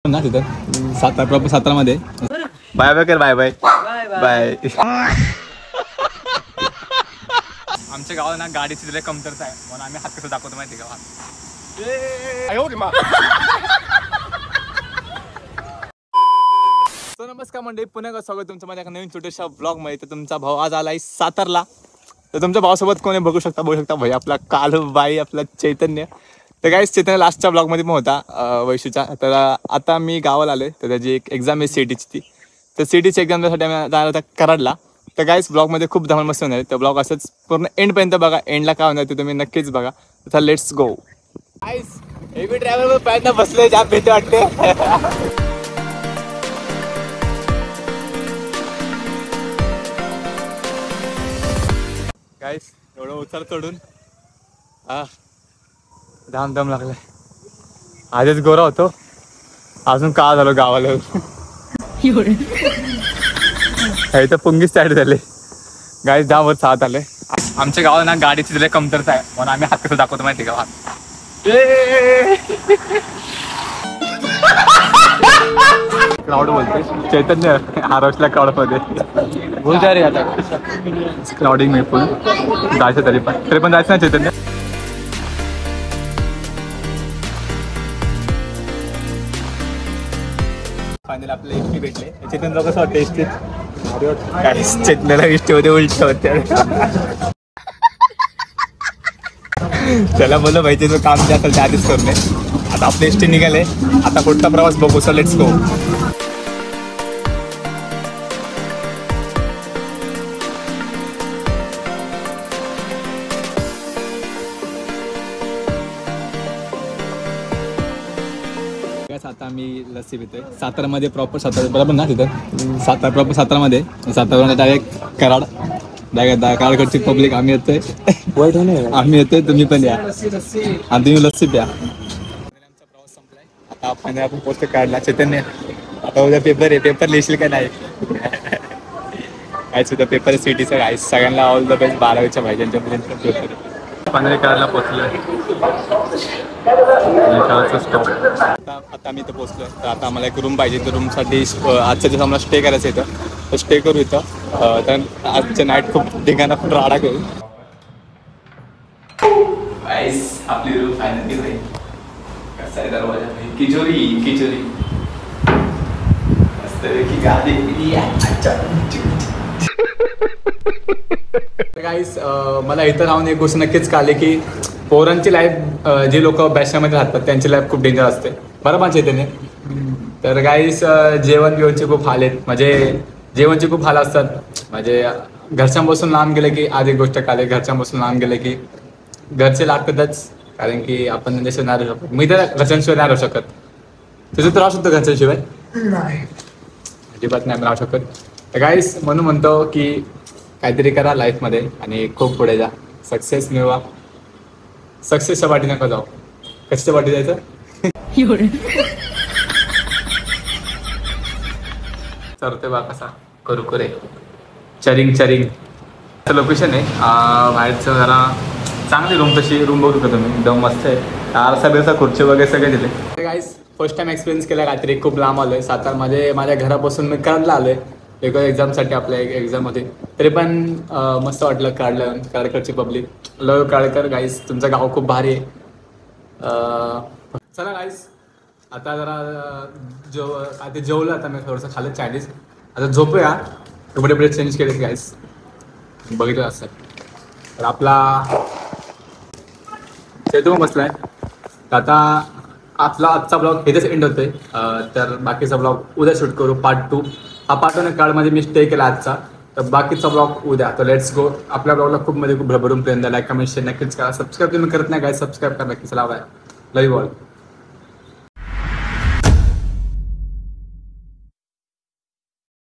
ना तिथं सातारा प्रॉपर सातारामध्ये. बाय बाय कर, बाय बाय बाय. आमच्या गावात ना गाडीची तिथे कमतरता आहे म्हणून आम्ही हात कसं दाखवतो माहिती का. नमस्कार मंडळी, पुन्हा स्वागत तुमचं माझ्या एका नवीन छोट्याशा ब्लॉग मध्ये. तर तुमचा भाऊ आज आलाय सातारला. तर तुमच्या भावासोबत कोणी बघू शकता भाई आपला कालू बाई, आपला चैतन्य. तर काहीच चैतन्य लास्टच्या ब्लॉगमध्ये पण होता वैशूच्या. तर आता मी गावाला आलोय, तर त्याची एक एक्झाम आहे सीईटीची ती. तर सीईटीची एक्झामसाठी आम्ही जाणार होता कराडला. तर काहीच ब्लॉगमध्ये खूप धमाल मस्त होणार आहे. तर ब्लॉग असंच पूर्ण एंडपर्यंत बघा. एंडला काय होणार ते तुम्ही नक्कीच बघा. तर let's go. Guys heavy driver pan बसले, ज्या भीती वाटते. गाईस एवढं उचल चढून धाम दम लागलाय. आधीच गोरा होतो, अजून का झालो गावाला. इथं पुंगीच साईड झाले. गाईस धामवर साथ आले. आमच्या गावाला ना गाडीची तिथे कमतरता आहे म्हणून आम्ही हात कसं दाखवतो माहिती का. क्राऊड बोलते चैतन्य आरोसला क्राऊड मध्ये बोलते रे. आता क्राउडिंग मी फुल जायचं तरी पण जायचं ना चैतन्य. फायनल आपले एसटी भेटले. चैतन्य कसं वाटतं एसटीत. काही चैतन्याला एसटी मध्ये उलट होते. त्याला बोललं माहिती तो काम जे असेल ते आधीच करणे. आता आपले एसटी निघाले, आता पुढचा प्रवास बघू. So let's go. आता आम्ही लस्सी पितोय सातारामध्ये प्रॉपर. सातारा बरोबर ना तिथं सातारा प्रॉपर सातारामध्ये. सातारा डायरेक्ट कराड. कराडकडची पब्लिक आम्ही येतोय. आम्ही येतोय, तुम्ही पण या आणि तुम्ही लस्सी प्या. आमचा प्रवास संपलाय. आता फायनल आपण पोस्ट काढला. चैतन्य आता उद्या पेपर आहे, पेपर लिहिशील का नाही. काय सुद्धा पेपर आहे सिटीचा. काय सगळ्यांना ऑल द बेस्ट. 12वीच्या भाई ज्यांच्यापर्यंत पेपर आहे. फायनल कराडला पोहोचलोय. आता आम्ही इथं पोहोचलो. तर आता आम्हाला एक रूम पाहिजे. तर रूमसाठी आजच्या दिवस आम्हाला स्टे करायचं इथं. तर स्टे करू इथं. तर आजच्या नाईट खूप ठिकाणा पण राडा करू. आपली रूम फायनली भाई. कसा आहे दरवाजा भाई. किचोरी मस्त की गाडी. गाईस मला इथं राहून एक गोष्ट नक्कीच कळली की पोरांची लाईफ, जे लोक बॅचमध्ये राहतात त्यांची लाईफ खूप डेंजर असते. बरोबर चैतन्य. तर गाईस जेवणचे खूप हाल आहेत. म्हणजे जेवणचे खूप हाल असतात. म्हणजे घरच्यांपासून लांब गेलं की आज एक गोष्ट कळली. घरच्यांपासून लांब गेलं की घरचे लागतातच. कारण की आपण त्यांच्याशिवाय नाही राहू शकत. मी तर घरच्यांशिवाय नाही राहू शकत. तुझं तर राहू शकतो घरच्यांशिवाय. अजिबात नाही राहू शकत. तर गाईस म्हणून म्हणतो की काहीतरी करा लाईफमध्ये आणि खूप पुढे जा. सक्सेस मिळवा. सक्सेसच्या वाटी नका जाऊ. कशाच्या वाटी जायचं. चरते बा कसा करू रे. चरिंग लोकेशन आहे. बाहेरचं जरा चांगली रूम. तशी रूम बघू का तुम्ही. एकदम मस्त आहे. आरसा बिरसा खुर्ची वगैरे सगळे दिले. गाईस फर्स्ट टाइम एक्सपिरियन्स केला. रात्री खूप लांब आलोय. सातारमध्ये माझ्या घरापासून मी कराडला आलोय एक एक्झामसाठी. आपल्या एक एक्झाम होती. तरी पण मस्त वाटलं काढलं. कराडकडची पब्लिक लव काळकर. गाईस तुमचं गाव खूप भारी आहे. चला गाईस आता जरा आता जेवलं. आता मी थोडंसं खाल्लं चायनीज. आता झोपूया. कपडे चेंज केले गाईस. बघितलं असं. तर आपला चेतू बसलाय. आता आपला आजचा ब्लॉग इथेच एंड होतोय. तर बाकीचा ब्लॉग उद्या शूट करू पार्ट 2. हा पार्ट 1 काळमध्ये मी स्टे केला आजचा. तर बाकीचा ब्लॉग उद्या. तर लेट्स गो. आपल्या ब्लॉगला खूप भरभरून प्रेम द्या. लाईक कमेंट शेअर नक्कीच करा. सबस्क्राईब तुम्ही करत नाही काय सबस्क्राईब करा नक्कीच. लावा. लव यू ऑल.